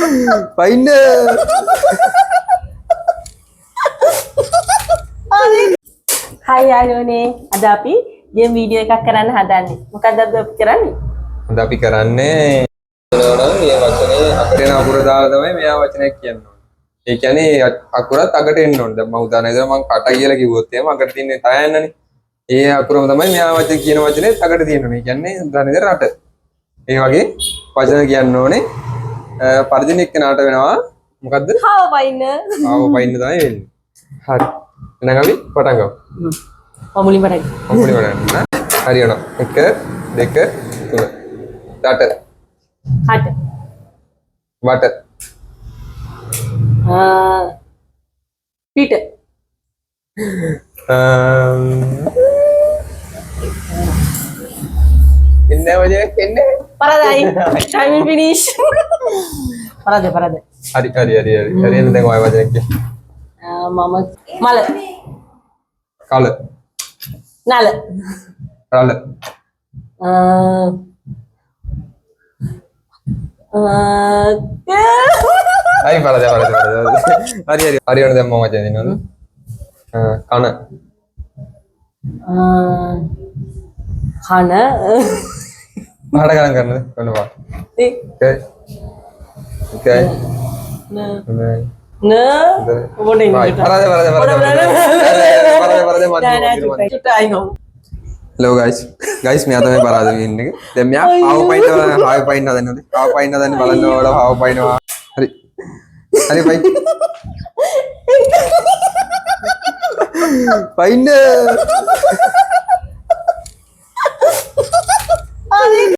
Pain. Hai යාළුවනේ අද අපි ගේම් වීඩියෝ එකක් කරන්න හදන්නේ. මොකක්ද අද අපි කරන්නේ? අද අපි කරන්නේ නම් මේ වචනේ අකරේන අකුර දාලා තමයි මෙයා වචනයක් කියන්න ඕනේ. ඒ කියන්නේ අකුරත් අකට එන්න ඕනේ. දැන් මම උදාහරණයක් දෙනවා මම කට කියලා කිව්වොත් එහෙම අකට තියෙන්නේ තය යන්නනේ. ඒ අකුරම තමයි මෙයා වචන කියන වචනේ අකට තියෙන්න ඕනේ. ඒ කියන්නේ උදාහරණයක් රට. ඒ වගේ වචන කියන්න ඕනේ. පරිදින එක්කනට වෙනවා මොකද්ද? හාව පයින්න. ආව පයින්න තමයි වෙන්නේ. හරි. එහෙනම් අපි පටන් ගමු. මුලින් පටන්. මුලින්ම ගන්න. හරියනවා. 1 2 3. රට. හට. වට. පිට. ඉන්නේ වගේ ඉන්නේ. පරදයි. time will finish. පරද. හරි එන්න දැන් ඔය වචනේ කිය. මම මල. කල. නල. රළ. අයි පරද. හරි වෙන දැන් මම වචනේ දෙන්නවද? කන. කන. මහඩ ගණන් කරනද? කොනවා. ඒ Okay. න Okay. න මොඩින් පරද. Hello guys මෙයා තමයි පරාද වෙන්නේ. දැන් මෙයා ආව පයින්න හදන්නේ. ආව පයින්න හදන්නේ බලන්න ඕලා ආව පයින්නවා. හරි පයින්. පයින්න.